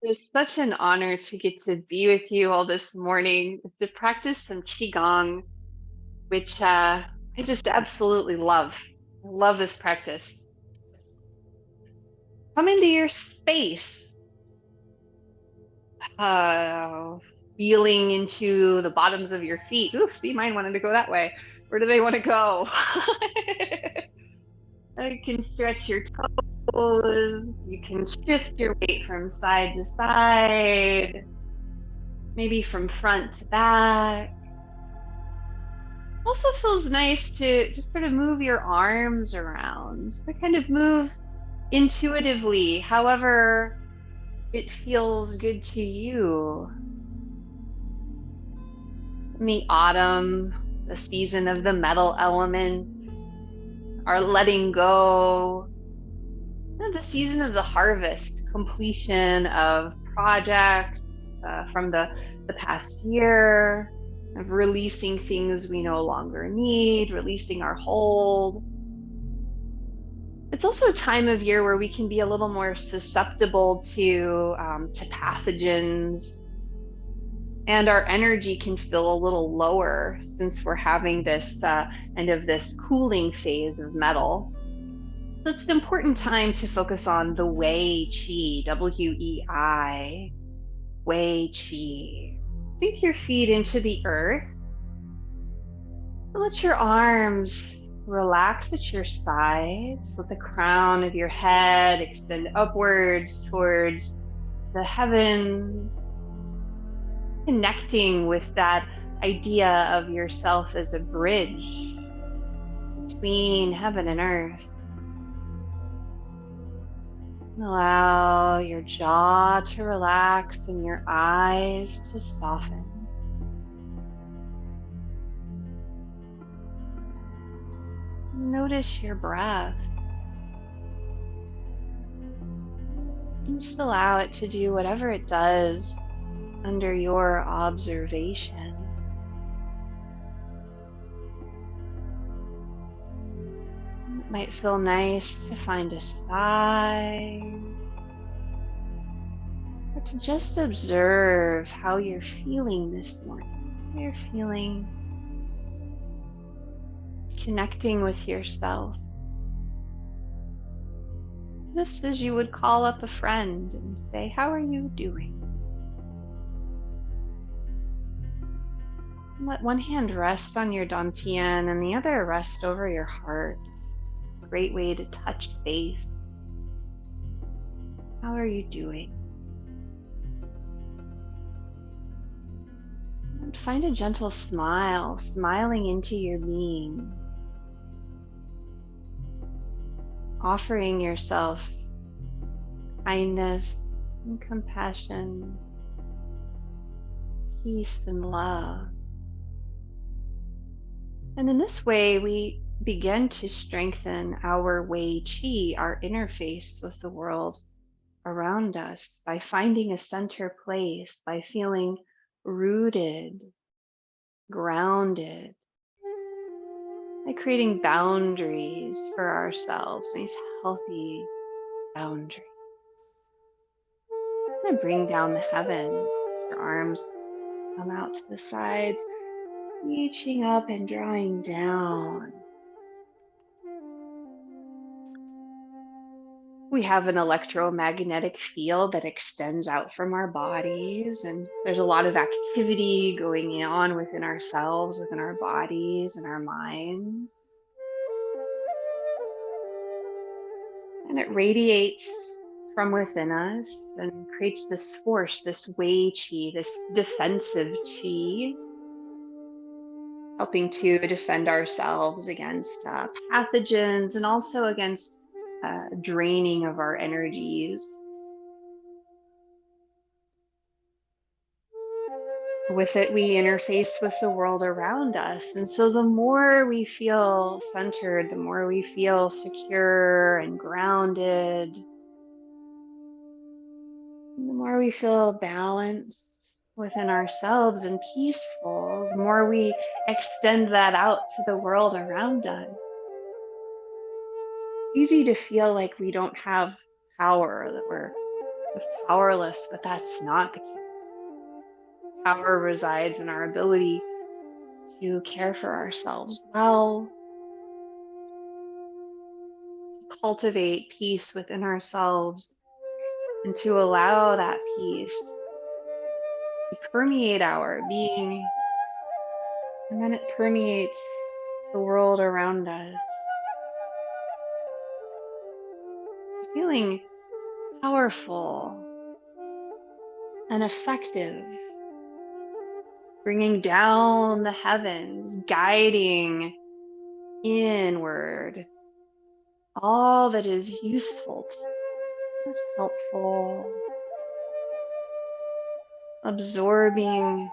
It's such an honor to get to be with you all this morning to practice some Qigong, which I just absolutely love. I love this practice. Come into your space, uh, feeling into the bottoms of your feet. Ooh, see, mine wanted to go that way. Where do they want to go? You can stretch your toes. You can shift your weight from side to side, maybe from front to back. Also feels nice to just sort of move your arms around, to kind of move intuitively, however it feels good to you. In the autumn, the season of the metal elements, our letting go, and the season of the harvest, completion of projects from the past year, of releasing things we no longer need, releasing our hold. It's also a time of year where we can be a little more susceptible to pathogens, and our energy can feel a little lower since we're having this kind of this cooling phase of metal. So it's an important time to focus on the Wei Qi, WEI, Wei Qi. Sink your feet into the earth. Let your arms relax at your sides. Let the crown of your head extend upwards towards the heavens, connecting with that idea of yourself as a bridge between heaven and earth. Allow your jaw to relax and your eyes to soften. Notice your breath. Just allow it to do whatever it does under your observation. It might feel nice to find a sigh, or to just observe how you're feeling this morning. How you're feeling, connecting with yourself, just as you would call up a friend and say, "How are you doing?" Let one hand rest on your dantian and the other rest over your heart. Great way to touch base. How are you doing? And find a gentle smile, smiling into your being, offering yourself kindness and compassion, peace and love. And in this way, we begin to strengthen our Wei Qi, our interface with the world around us, by finding a center place, by feeling rooted, grounded, by creating boundaries for ourselves, these healthy boundaries. I'm going to bring down the heaven. Your arms come out to the sides, reaching up and drawing down. We have an electromagnetic field that extends out from our bodies, and there's a lot of activity going on within ourselves, within our bodies and our minds. And it radiates from within us and creates this force, this Wei Qi, this defensive Qi, helping to defend ourselves against pathogens and also against draining of our energies. With it, we interface with the world around us. And so the more we feel centered, the more we feel secure and grounded, the more we feel balanced within ourselves and peaceful, the more we extend that out to the world around us. It's easy to feel like we don't have power, that we're of powerless, but that's not the case. Power resides in our ability to care for ourselves well, cultivate peace within ourselves, and to allow that peace to permeate our being, and then it permeates the world around us. Feeling powerful and effective, bringing down the heavens, guiding inward all that is useful to us, helpful, absorbing,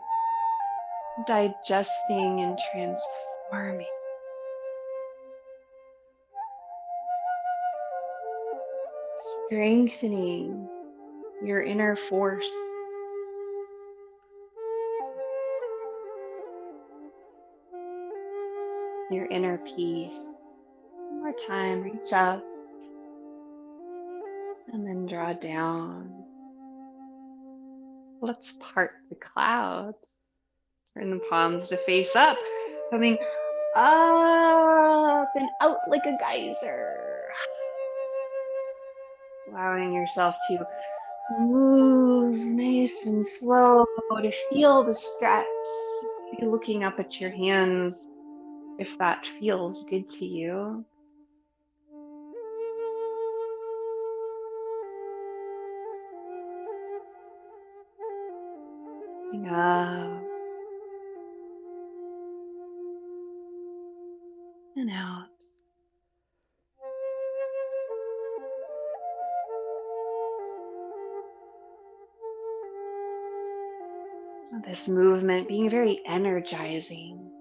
digesting, and transforming. Strengthening your inner force. Your inner peace. One more time, reach up and then draw down. Let's part the clouds. Turn the palms to face up, coming up and out like a geyser. Allowing yourself to move nice and slow, to feel the stretch. Be looking up at your hands if that feels good to you. Up and out. This movement being very energizing.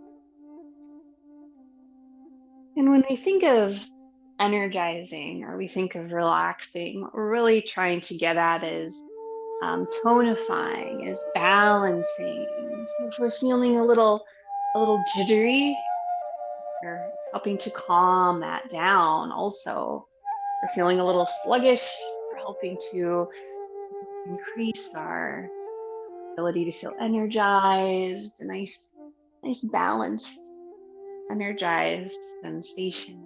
And when we think of energizing or we think of relaxing, what we're really trying to get at is tonifying, is balancing. So if we're feeling a little jittery, we're helping to calm that down. Also, if we're feeling a little sluggish, we're helping to increase our ability to feel energized, a nice balanced, energized sensation.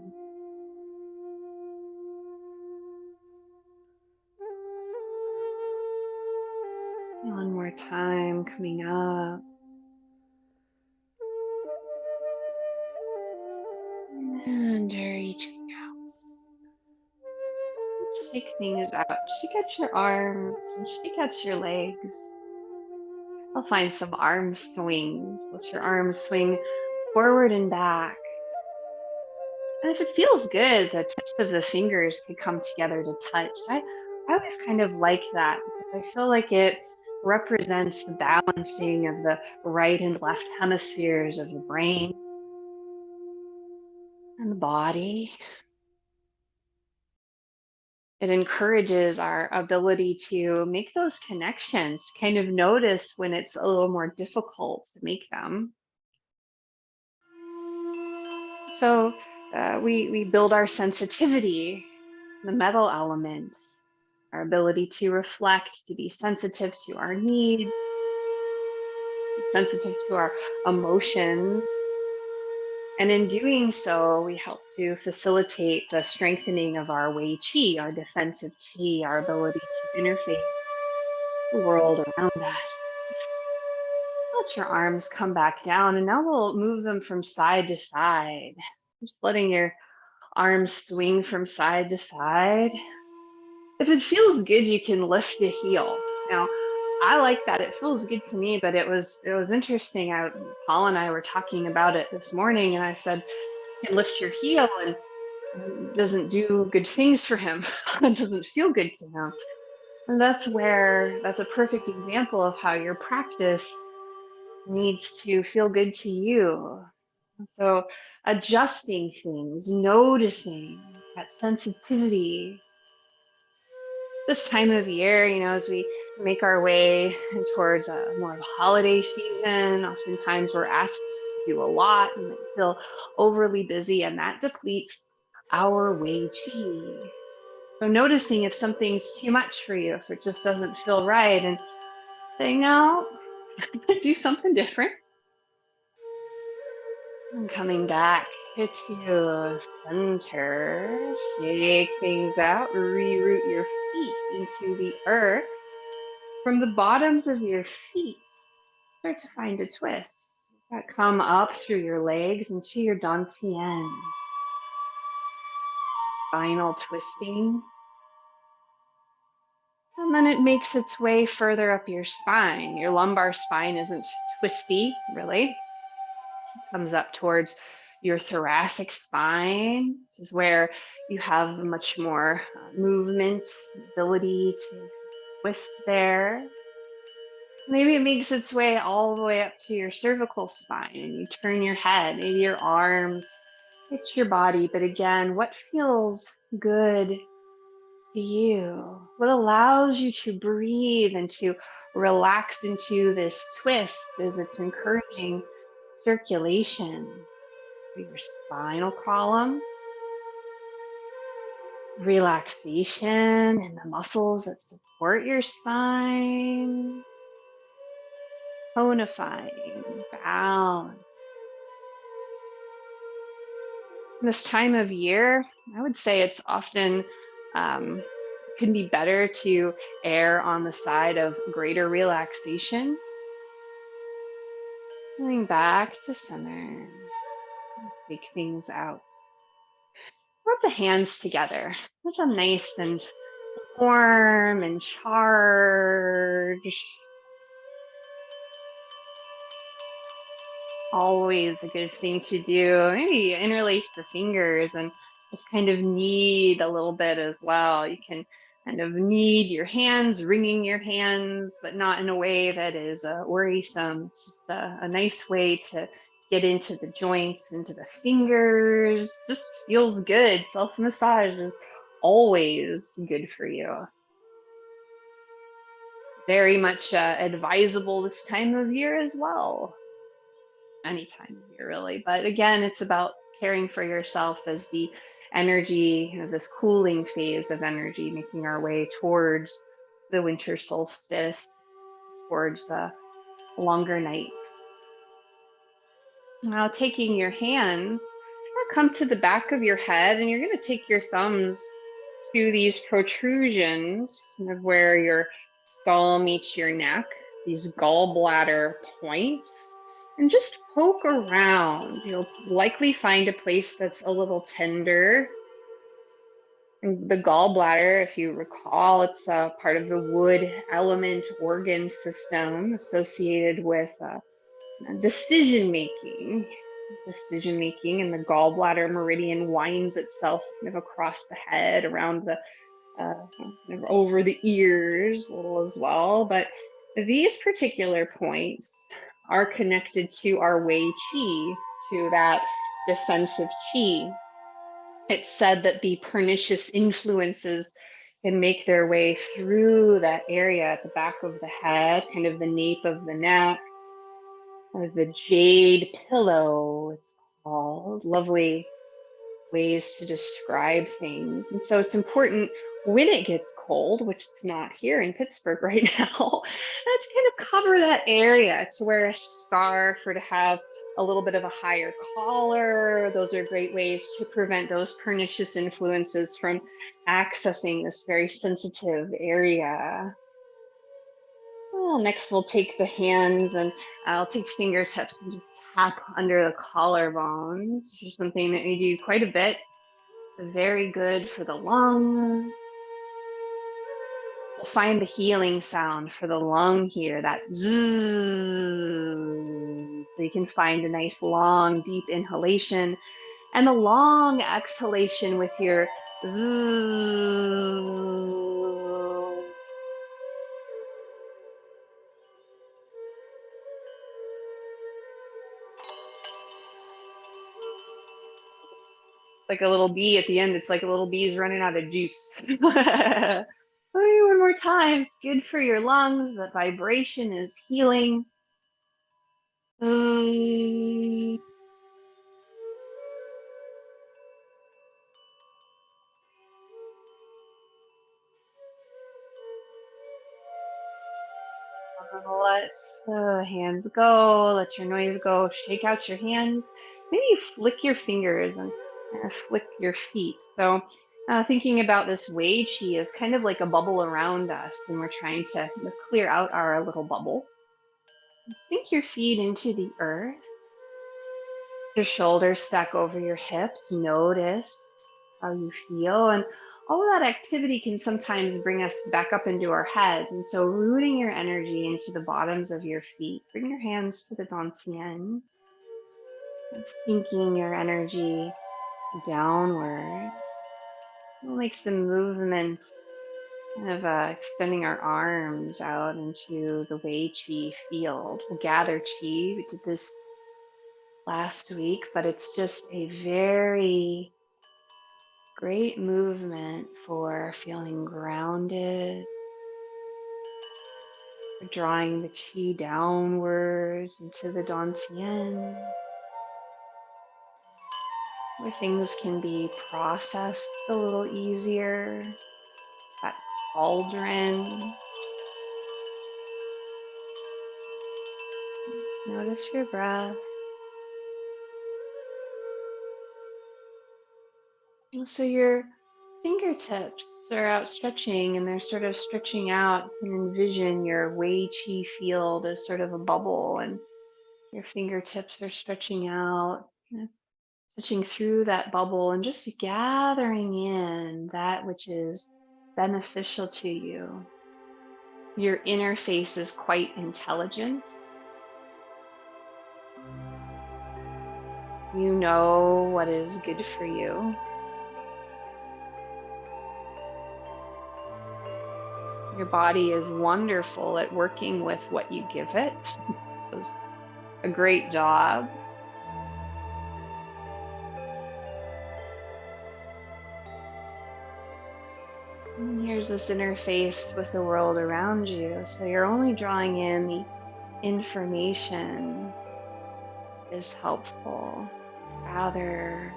One more time, coming up. And reaching out. Shake things out. Shake out your arms and shake out your legs. I'll find some arm swings. Let your arms swing forward and back. And if it feels good, the tips of the fingers could come together to touch. I always kind of like that because I feel like it represents the balancing of the right and left hemispheres of the brain and the body. It encourages our ability to make those connections, kind of notice when it's a little more difficult to make them. So we build our sensitivity, the metal element, our ability to reflect, to be sensitive to our needs, sensitive to our emotions. And in doing so, we help to facilitate the strengthening of our Wei Qi, our defensive Qi, our ability to interface the world around us. Let your arms come back down, and now we'll move them from side to side. Just letting your arms swing from side to side. If it feels good, you can lift the heel. Now, I like that. It feels good to me, but it was interesting. Paul and I were talking about it this morning, and I said, you can lift your heel, and it doesn't do good things for him. It doesn't feel good to him. And that's a perfect example of how your practice needs to feel good to you. So adjusting things, noticing that sensitivity. This time of year, as we make our way towards more of a holiday season, oftentimes we're asked to do a lot and feel overly busy, and that depletes our Wei Qi. So noticing if something's too much for you, if it just doesn't feel right, and saying, no, do something different. And coming back to center, shake things out, reroot your feet into the earth. From the bottoms of your feet, start to find a twist. Come up through your legs into your dantian. Final twisting. And then it makes its way further up your spine. Your lumbar spine isn't twisty, really. It comes up towards your thoracic spine, which is where you have much more movement, ability to twist there. Maybe it makes its way all the way up to your cervical spine and you turn your head, maybe your arms, hit your body. But again, what feels good to you? What allows you to breathe and to relax into this twist as it's encouraging circulation through your spinal column, relaxation in the muscles that support your spine, tonifying, balance. This time of year, I would say it's often can be better to err on the side of greater relaxation. Coming back to center, take things out. Rub the hands together. Let them nice and warm and charged. Always a good thing to do. Maybe interlace the fingers and just kind of knead a little bit as well. You can kind of knead your hands, wringing your hands, but not in a way that is worrisome. It's just a nice way to get into the joints, into the fingers. Just feels good. Self-massage is always good for you. Very much advisable this time of year as well. Any time of year, really. But again, it's about caring for yourself as the energy, this cooling phase of energy, making our way towards the winter solstice, towards longer nights. Now, taking your hands, come to the back of your head, and you're going to take your thumbs to these protrusions of where your skull meets your neck, these gallbladder points. And just poke around. You'll likely find a place that's a little tender. And the gallbladder, if you recall, it's part of the wood element organ system associated with decision making. And the gallbladder meridian winds itself kind of across the head, around the kind of over the ears a little as well. But these particular points are connected to our Wei Qi, to that defensive Qi. It's said that the pernicious influences can make their way through that area at the back of the head, kind of the nape of the neck, the jade pillow, it's called. Lovely ways to describe things. And so it's important when it gets cold, which it's not here in Pittsburgh right now, to kind of cover that area, to wear a scarf or to have a little bit of a higher collar. Those are great ways to prevent those pernicious influences from accessing this very sensitive area. Well, next we'll take the hands, and I'll take fingertips and just tap under the collarbones, which is something that we do quite a bit. Very good for the lungs. We'll find the healing sound for the lung here, that zzz. So you can find a nice long, deep inhalation and a long exhalation with your zzz. Like a little bee at the end. It's like a little bee's running out of juice. One more time. It's good for your lungs. That vibration is healing. Let the hands go, let your noise go, shake out your hands. Maybe flick your fingers and flick your feet. So, thinking about this Wei Qi as kind of like a bubble around us, and we're trying to clear out our little bubble. Sink your feet into the earth, your shoulders stack over your hips. Notice how you feel. And all of that activity can sometimes bring us back up into our heads. And so, rooting your energy into the bottoms of your feet, bring your hands to the dantian, and sinking your energy downward. We'll make some movements, kind of extending our arms out into the Wei Qi field. We'll gather Qi. We did this last week, but it's just a very great movement for feeling grounded, for drawing the Qi downwards into the dantian, where things can be processed a little easier. That cauldron. Notice your breath. And so your fingertips are out stretching and they're sort of stretching out. You can envision your Wei Qi field as sort of a bubble, and your fingertips are stretching out, kind of touching through that bubble and just gathering in that which is beneficial to you. Your interface is quite intelligent. You know what is good for you. Your body is wonderful at working with what you give it. It does a great job. And here's this interface with the world around you. So you're only drawing in the information that is helpful. Rather,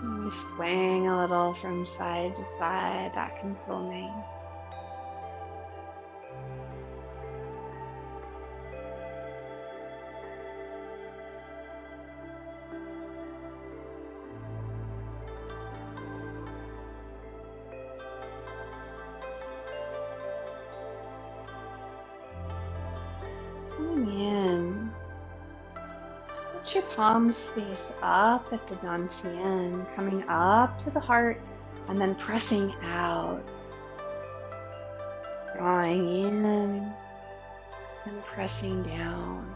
you swaying a little from side to side. That can feel nice. Coming in. Let your palms face up at the dantian, coming up to the heart and then pressing out. Drawing in and pressing down.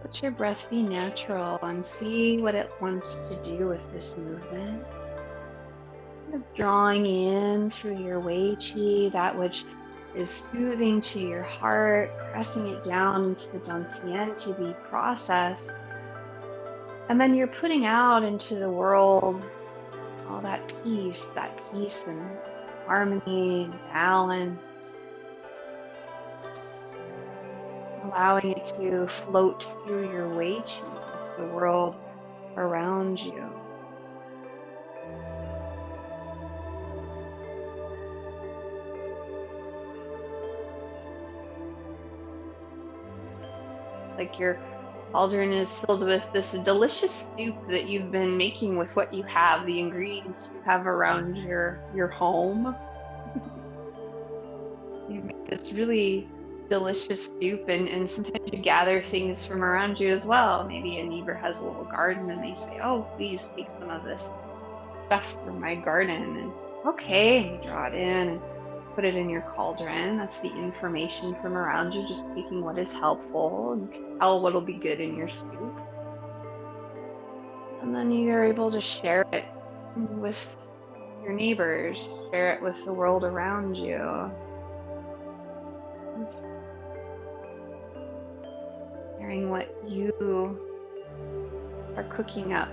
Let your breath be natural and see what it wants to do with this movement. Kind of drawing in through your Wei Qi, that which is soothing to your heart, pressing it down into the dantian to be processed. And then you're putting out into the world all that peace and harmony and balance, allowing it to float through your Wei Qi, the world around you. Like your cauldron is filled with this delicious soup that you've been making with what you have, the ingredients you have around your home. You make this really delicious soup, and sometimes you gather things from around you as well. Maybe a neighbor has a little garden and they say, oh, please take some of this stuff from my garden. And okay, and you draw it in and put it in your cauldron. That's the information from around you, just taking what is helpful and tell what'll be good in your soup. And then you're able to share it with your neighbors, share it with the world around you. Sharing what you are cooking up.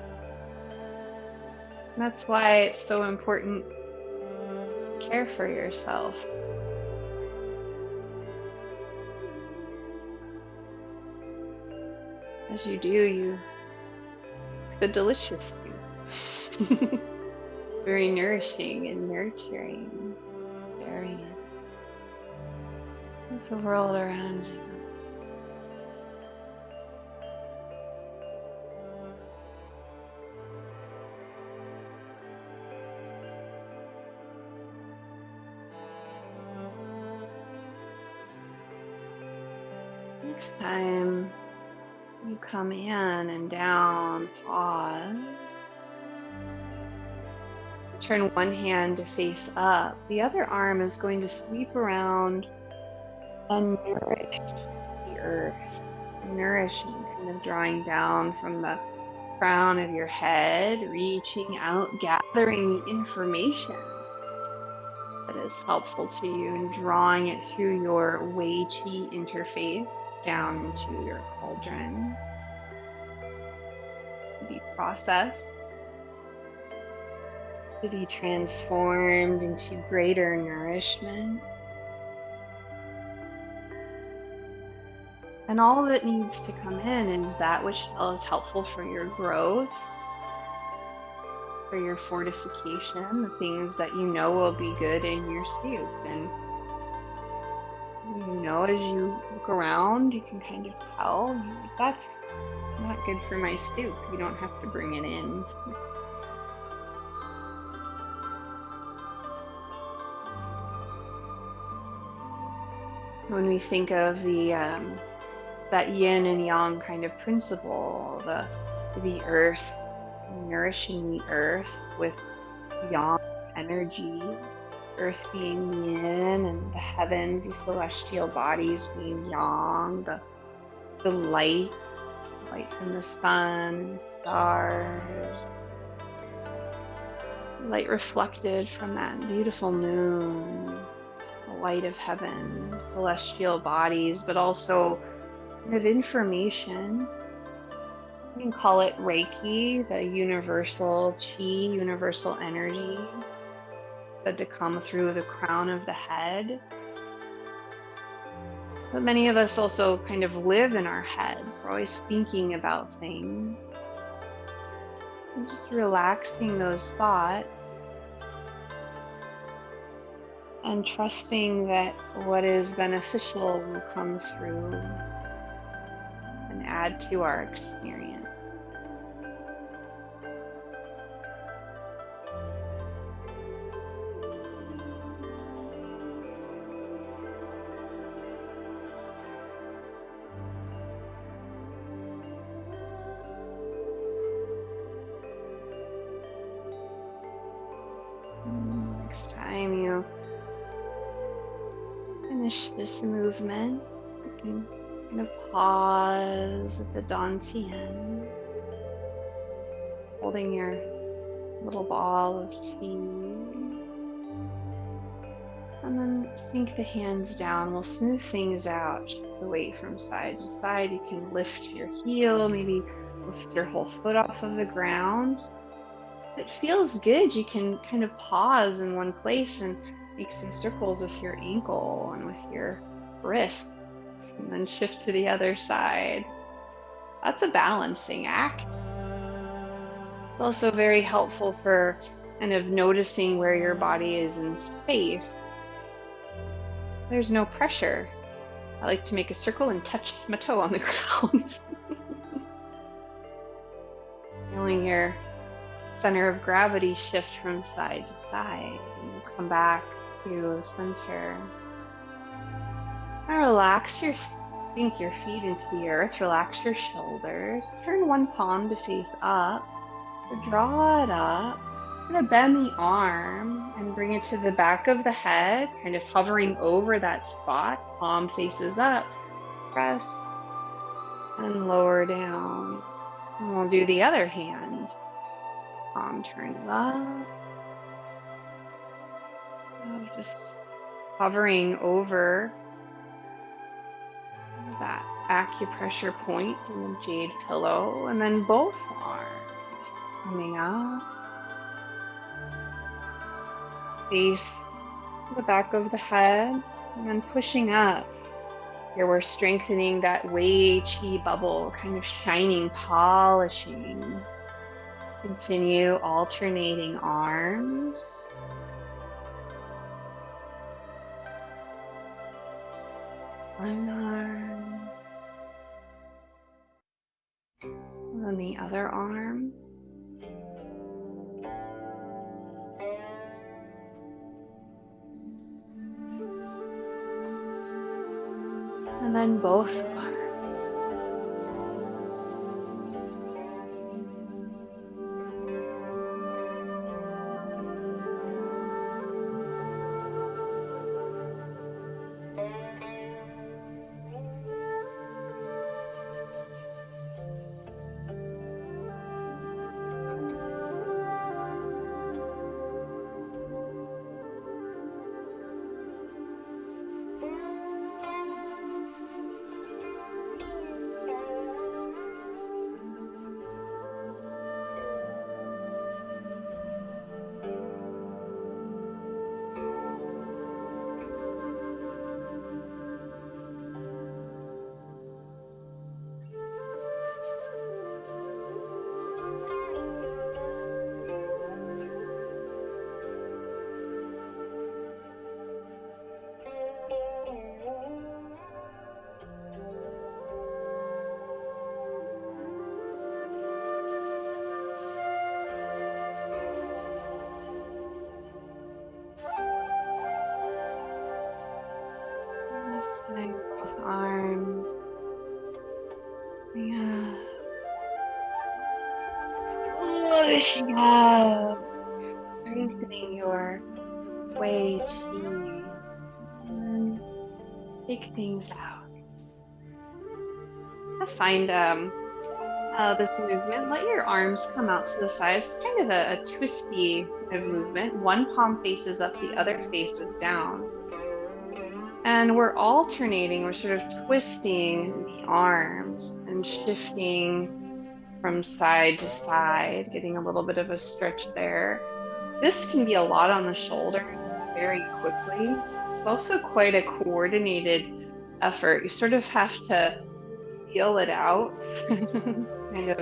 And that's why it's so important to care for yourself. As you do, you a delicious soup. Very nourishing and nurturing. Very like the world around you. Next time you come in and down, pause. Turn one hand to face up. The other arm is going to sweep around and nourish the earth. Nourishing, kind of drawing down from the crown of your head, reaching out, gathering information that is helpful to you and drawing it through your Wei Qi interface down into your cauldron to be processed, to be transformed into greater nourishment. And all that needs to come in is that which is helpful for your growth, for your fortification, the things that you know will be good in your soup. And you know, as you look around, you can kind of tell, like, that's not good for my soup. You don't have to bring it in. When we think of the that yin and yang kind of principle, the earth, nourishing the earth with yang energy, earth being yin and the heavens, the celestial bodies being yang, the light from the sun, stars, light reflected from that beautiful moon, the light of heaven, celestial bodies, but also kind of information. You can call it Reiki, the universal Qi, universal energy, said to come through the crown of the head. But many of us also kind of live in our heads. We're always thinking about things. And just relaxing those thoughts and trusting that what is beneficial will come through and add to our experience. Next time you finish this movement, you can kind of pause at the dantian, holding your little ball of qi, and then sink the hands down. We'll smooth things out, shift the weight from side to side. You can lift your heel, maybe lift your whole foot off of the ground. If it feels good, you can kind of pause in one place and make some circles with your ankle and with your wrist, and then shift to the other side. That's a balancing act. It's also very helpful for kind of noticing where your body is in space. There's no pressure. I like to make a circle and touch my toe on the ground. Feeling your center of gravity shift from side to side, and you come back to the center. And sink your feet into the earth, relax your shoulders, turn one palm to face up, draw it up, kind of bend the arm and bring it to the back of the head, kind of hovering over that spot, palm faces up, press, and lower down. And we'll do the other hand. Palm turns up, just hovering over that acupressure point in the jade pillow, and then both arms coming up, face the back of the head, and then pushing up. Here we're strengthening that Wei Qi bubble, kind of shining, polishing Continue alternating arms. One arm. And then the other arm. And then both arms. Both arms. Yeah. Pushing up. Strengthening your Wei Qi. And take things out. To find this movement, let your arms come out to the sides. It's kind of a twisty kind of movement. One palm faces up, the other faces down. And we're alternating, we're sort of twisting the arms and shifting from side to side, getting a little bit of a stretch there. This can be a lot on the shoulder very quickly. It's also quite a coordinated effort. You sort of have to feel it out. Kind of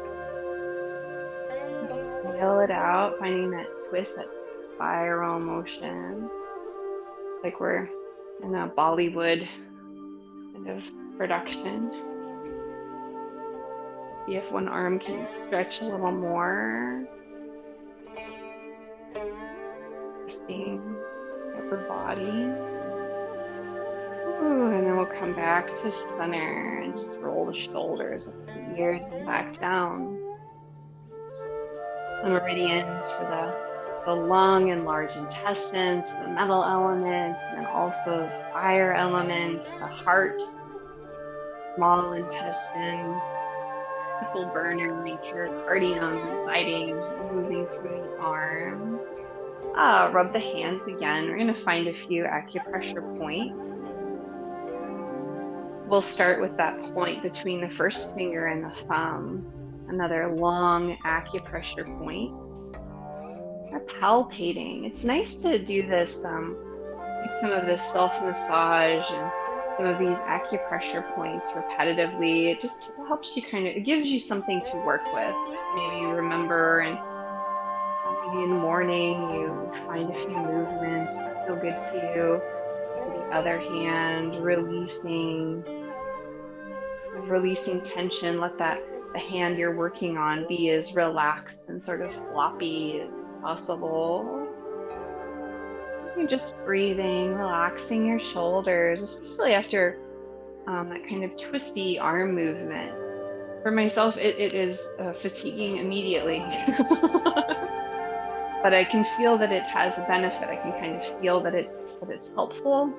feel it out, finding that twist, that spiral motion. Like we're in a Bollywood kind of production. See if one arm can stretch a little more. Lifting upper body. Ooh, and then we'll come back to center and just roll the shoulders up the ears and back down. The meridians for the lung and large intestines, the metal element, and then also the fire element, the heart, small intestine, simple burner, and pericardium residing, moving through the arms. Rub the hands again. We're going to find a few acupressure points. We'll start with that point between the first finger and the thumb. Another long acupressure point. We're palpating. It's nice to do this, some of this self-massage and some of these acupressure points repetitively. It just helps you it gives you something to work with. Maybe you remember, and maybe in the morning you find a few movements that feel good to you. On the other hand, releasing tension. Let the hand you're working on be as relaxed and sort of floppy as possible. You're just breathing, relaxing your shoulders, especially after that kind of twisty arm movement. For myself, it is fatiguing immediately. But I can feel that it has a benefit. I can kind of feel that it's helpful.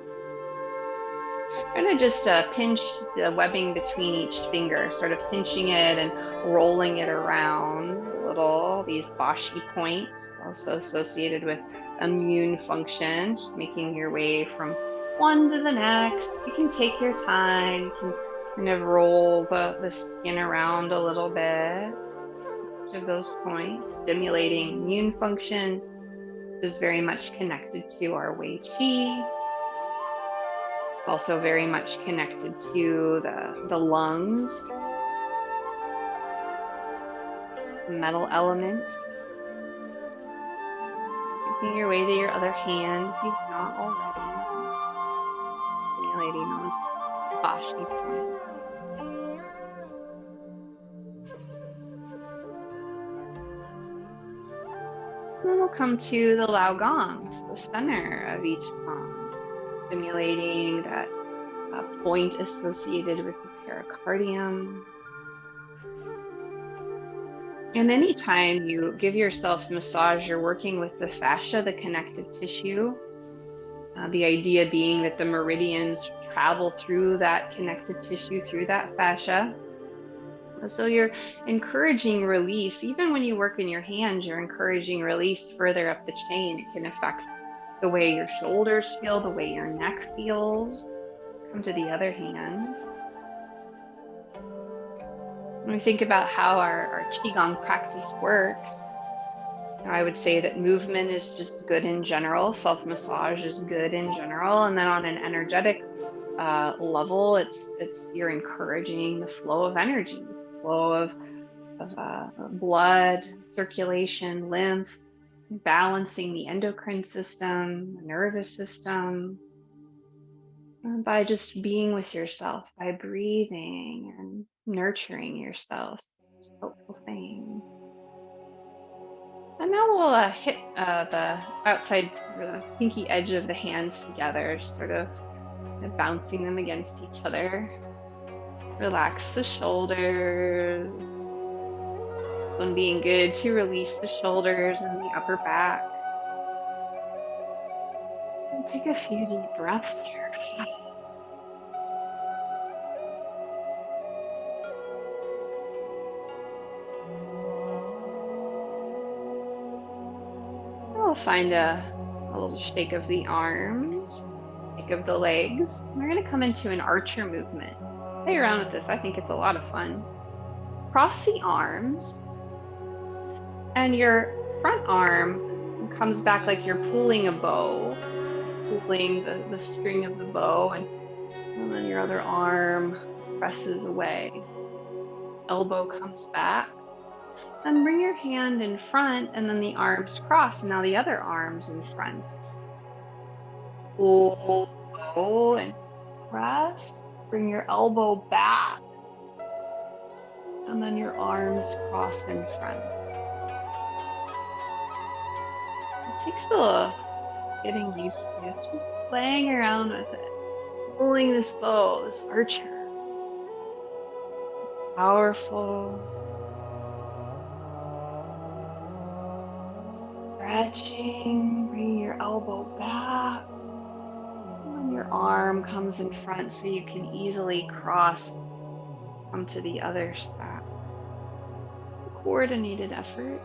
I'm going to just pinch the webbing between each finger, sort of pinching it and rolling it around a little. These Bashi points, also associated with immune function, just making your way from one to the next. You can take your time. You can kind of roll the skin around a little bit. Each of those points, stimulating immune function, is very much connected to our Wei Qi. Also very much connected to the lungs. metal elements. Making your way to your other hand if you've not already. Stimulating those fasci points. And then we'll come to the Lao Gongs, the center of each palm, stimulating that point associated with the pericardium. And anytime you give yourself massage, you're working with the fascia, the connective tissue. The idea being that the meridians travel through that connective tissue, through that fascia. So you're encouraging release. Even when you work in your hands, you're encouraging release further up the chain. It can affect the way your shoulders feel, the way your neck feels. Come to the other hand. When we think about how our Qigong practice works, I would say that movement is just good in general. Self-massage is good in general. And then on an energetic level, it's you're encouraging the flow of energy, flow of blood, circulation, lymph, balancing the endocrine system, the nervous system, by just being with yourself, by breathing and nurturing yourself. Helpful thing. And now we'll hit the outside, sort of the pinky edge of the hands together, sort of bouncing them against each other. Relax the shoulders. And being good to release the shoulders and the upper back. And take a few deep breaths here. We'll find a little shake of the arms, shake of the legs. And we're going to come into an archer movement. Play around with this. I think it's a lot of fun. Cross the arms, and your front arm comes back like you're pulling a bow, pulling the string of the bow, and then your other arm presses away. Elbow comes back. Then bring your hand in front, and then the arms cross. Now the other arm's in front. Pull, bow, and press. Bring your elbow back. And then your arms cross in front. It takes a little getting used to this, just playing around with it. Pulling this bow, this archer. Powerful. Stretching, bring your elbow back. And your arm comes in front so you can easily cross, come to the other side. Coordinated effort.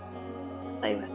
Just play with it.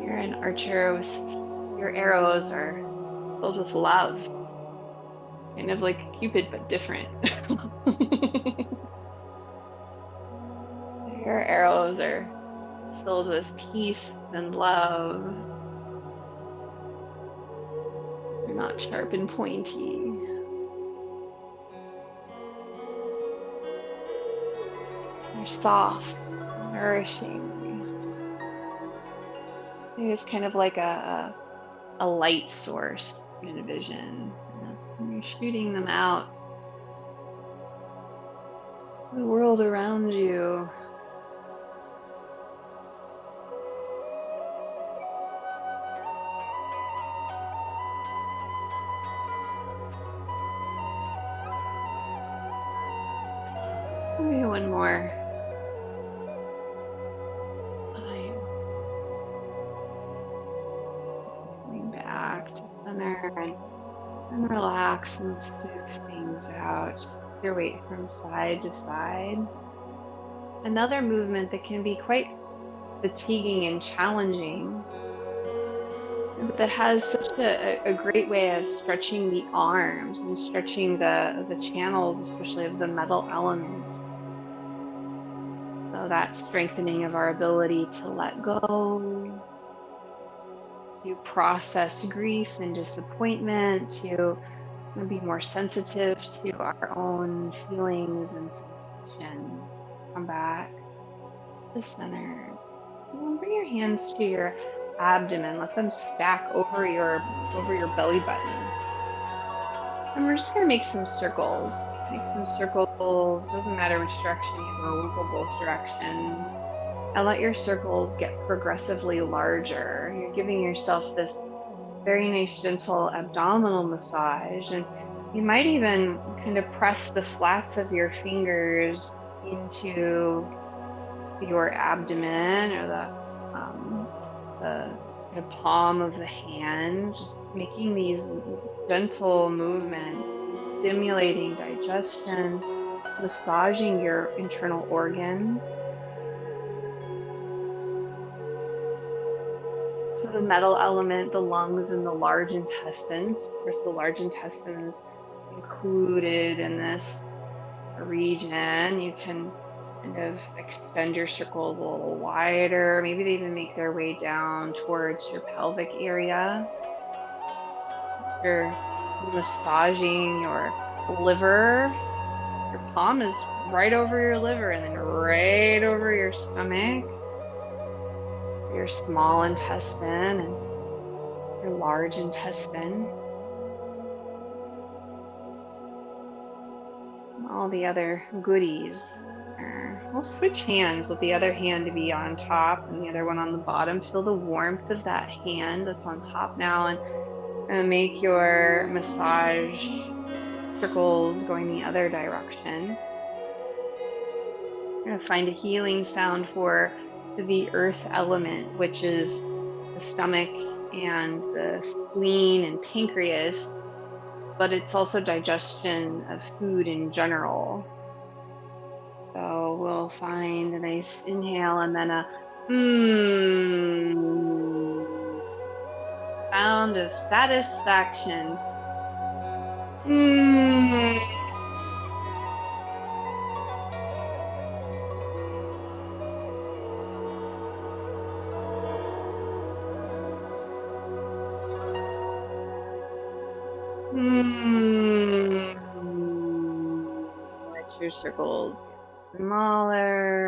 You're an archer with your arrows are filled with love. Kind of like Cupid, but different. Your arrows are filled with peace and love. They're not sharp and pointy. They're soft, nourishing. It's kind of like a light source you envision. And you're shooting them out. The world around you. Maybe one more. center and relax and smooth things out. Your weight from side to side. Another movement that can be quite fatiguing and challenging, but that has such a great way of stretching the arms and stretching the channels, especially of the metal element. So that strengthening of our ability to let go, to process grief and disappointment, to be more sensitive to our own feelings and sensation. Come back to center. And bring your hands to your abdomen. Let them stack over your belly button. And we're just gonna make some circles. Make some circles. Doesn't matter which direction you go. We'll go both directions. And let your circles get progressively larger. You're giving yourself this very nice, gentle abdominal massage. And you might even kind of press the flats of your fingers into your abdomen or the palm of the hand, just making these gentle movements, stimulating digestion, massaging your internal organs. So the metal element, the lungs, and the large intestines. Of course, the large intestine is included in this region. You can kind of extend your circles a little wider. Maybe they even make their way down towards your pelvic area. You're massaging your liver. Your palm is right over your liver and then right over your stomach, your small intestine and your large intestine. And all the other goodies. We'll switch hands with the other hand to be on top and the other one on the bottom. Feel the warmth of that hand that's on top now and make your massage circles going the other direction. You're going to find a healing sound for the earth element, which is the stomach and the spleen and pancreas, but it's also digestion of food in general. So we'll find a nice inhale and then a sound of satisfaction. Let your circles get smaller.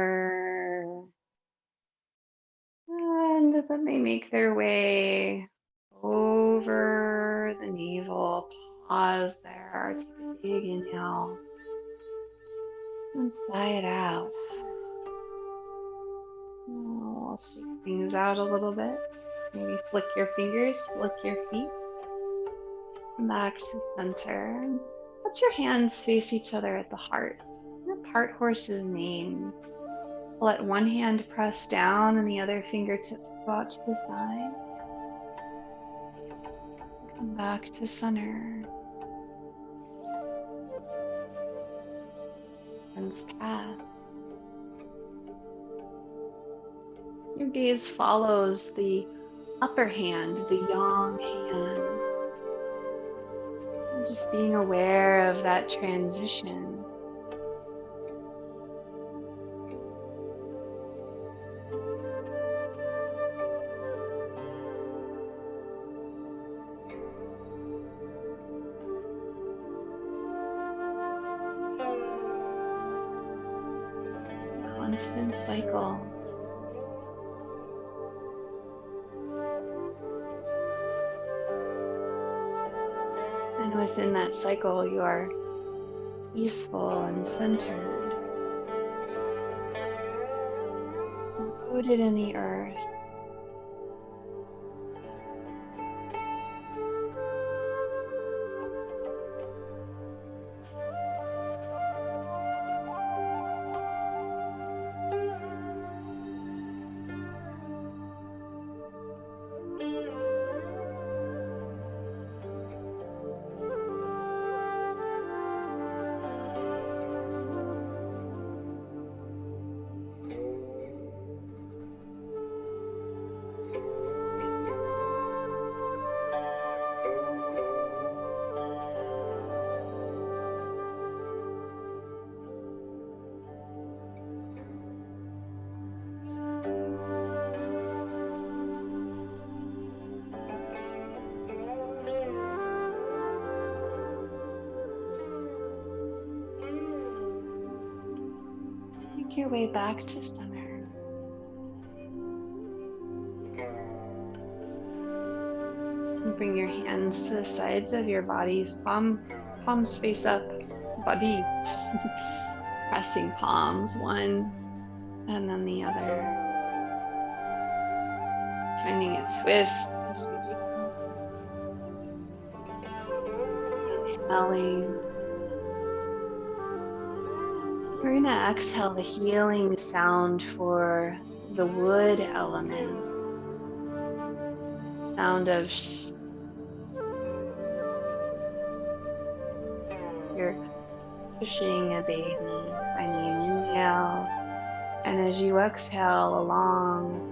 And then they make their way over the navel. Pause there. Take a big inhale. And sigh it out. I'll shake things out a little bit. Maybe flick your fingers, flick your feet. Back to center. Let your hands face each other at the heart. The heart horse's mane. Let one hand press down and the other fingertips go out to the side. Come back to center. Hands pass. Your gaze follows the upper hand, the yang hand. And just being aware of that transition. Constant cycle. And within that cycle, you are peaceful and centered, rooted in the earth. your way back to center. And bring your hands to the sides of your bodies, palms face up, body. Pressing palms, one and then the other. Finding a twist. Inhaling. We're going to exhale the healing sound for the wood element. Sound of you're pushing a baby, finding an inhale, and as you exhale along,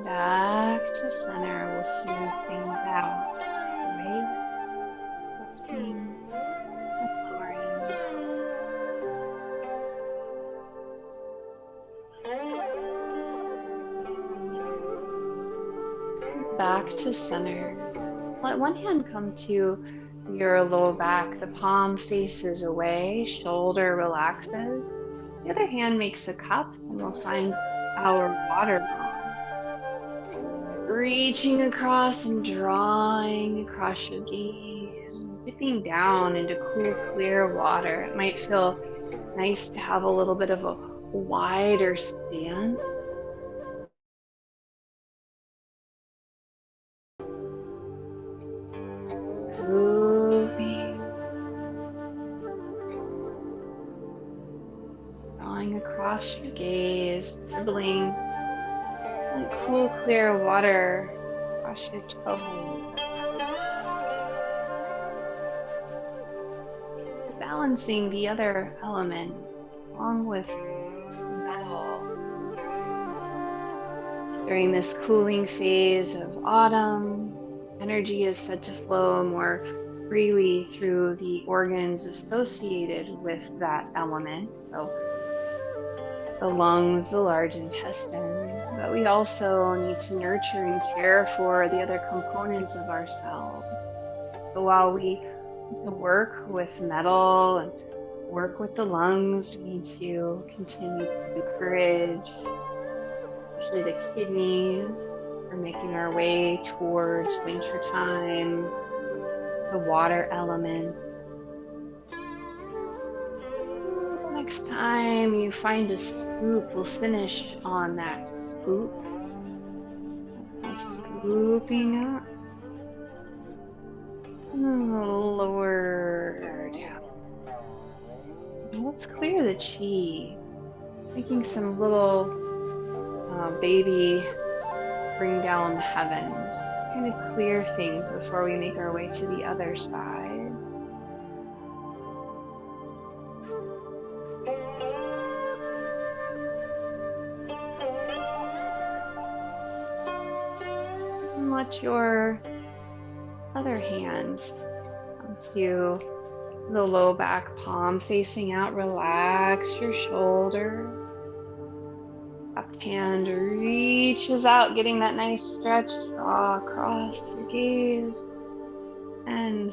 back to center. We'll smooth things out. Right? Lifting and lowering. Back to center. Let one hand come to your low back. The palm faces away, shoulder relaxes. The other hand makes a cup, and we'll find our water ball. Reaching across and drawing across your gaze, dipping down into cool, clear water. It might feel nice to have a little bit of a wider stance. Moving, drawing across your gaze, dribbling like cool, clear water across your toes. Balancing the other elements along with metal. During this cooling phase of autumn, energy is said to flow more freely through the organs associated with that element. So the lungs, the large intestine, but we also need to nurture and care for the other components of ourselves. So while we work with metal and work with the lungs, we need to continue to encourage, especially the kidneys. We're making our way towards wintertime, the water element. Next time you find a scoop, we'll finish on that scoop. Scooping up. Lower down. Now let's clear the chi. Making some little baby bring down the heavens. Kind of clear things before we make our way to the other side. And let your other hand come to the low back, palm facing out. Relax your shoulder. Left hand reaches out, getting that nice stretch. Draw across your gaze. And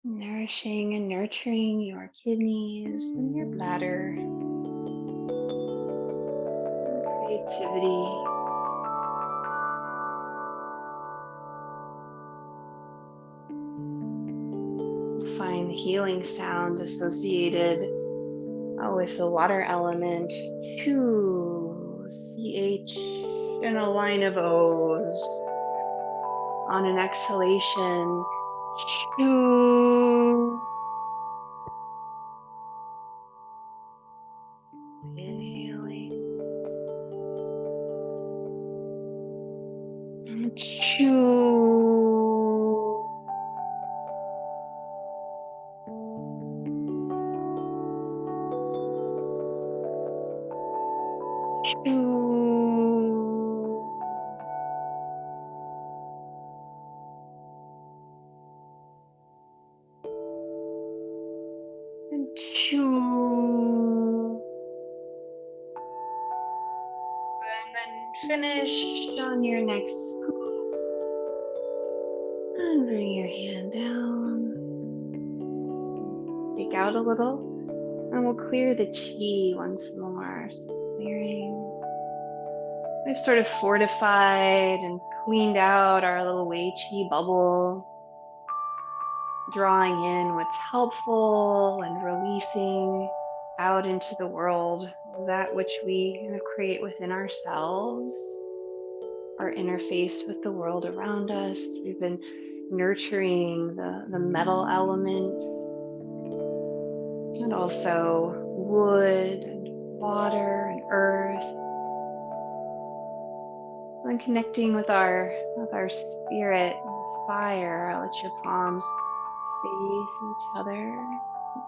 nourishing and nurturing your kidneys and your bladder, and creativity. Find the healing sound associated with the water element. Choo, CH, and a line of O's. On an exhalation, choo. Inhaling, and choo. Choo. And choo. And then finish on your next scoop. And bring your hand down. Take out a little. And we'll clear the chi once more. So clearing. We've sort of fortified and cleaned out our little Wei Chi bubble, drawing in what's helpful and releasing out into the world that which we kind of create within ourselves, our interface with the world around us. We've been nurturing the metal element and also wood and water and earth. And then connecting with our spirit, fire. I'll let your palms face each other.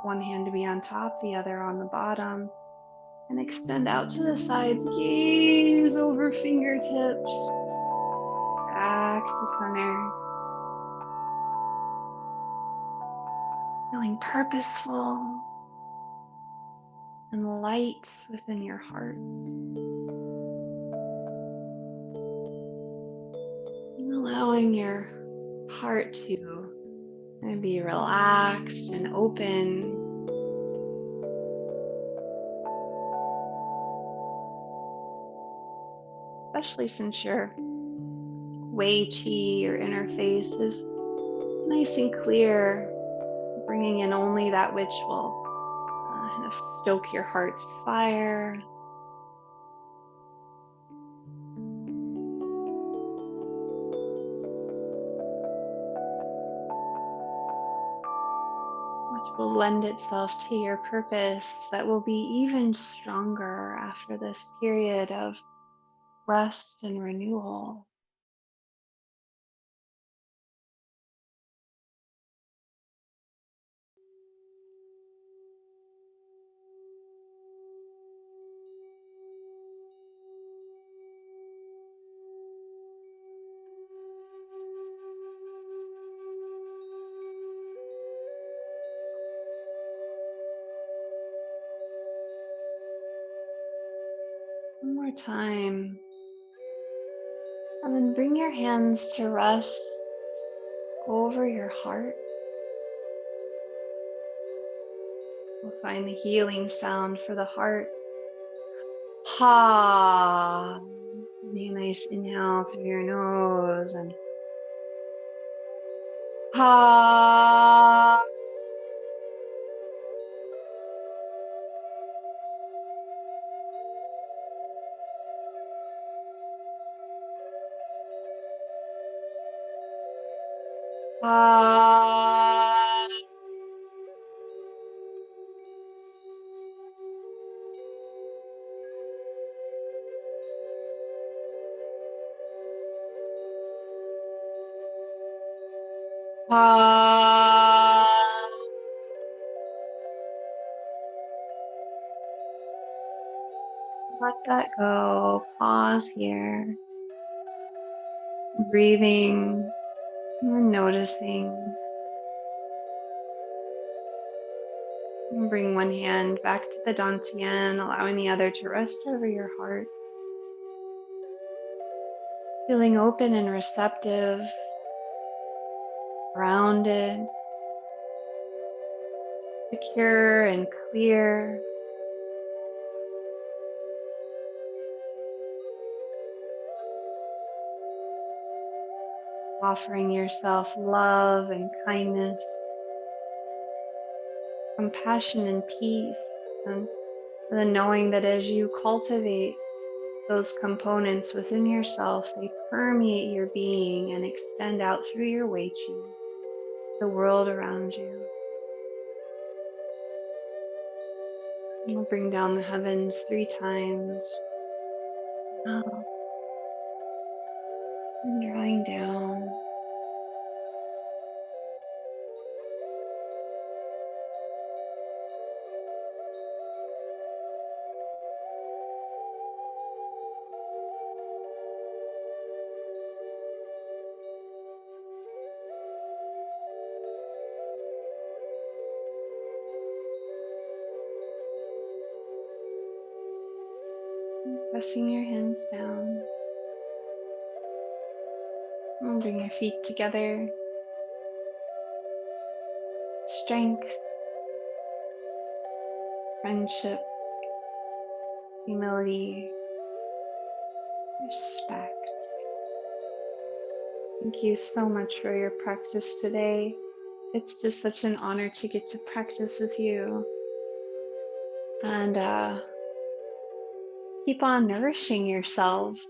One hand to be on top, the other on the bottom. And extend out to the sides. Gaze over fingertips. Back to center. Feeling purposeful and light within your heart. And allowing your heart to be relaxed and open. Especially since your Wei Chi, your interface, is nice and clear, bringing in only that which will kind of stoke your heart's fire. Which will lend itself to your purpose that will be even stronger after this period of rest and renewal. One more time. And then bring your hands to rest over your heart. We'll find the healing sound for the heart. Ha. Take a nice inhale through your nose and ha. Ha. Ha. Let that go. Pause here. Breathing and noticing. And bring one hand back to the dantian, allowing the other to rest over your heart. Feeling open and receptive, grounded, secure and clear. Offering yourself love and kindness, compassion and peace, and then knowing that as you cultivate those components within yourself, they permeate your being and extend out through your Wei Qi, the world around you. We'll bring down the heavens 3 times. Up and drawing down. Pressing your hands down. And bring your feet together. Strength, friendship, humility, respect. Thank you so much for your practice today. It's just such an honor to get to practice with you. And keep on nourishing yourselves.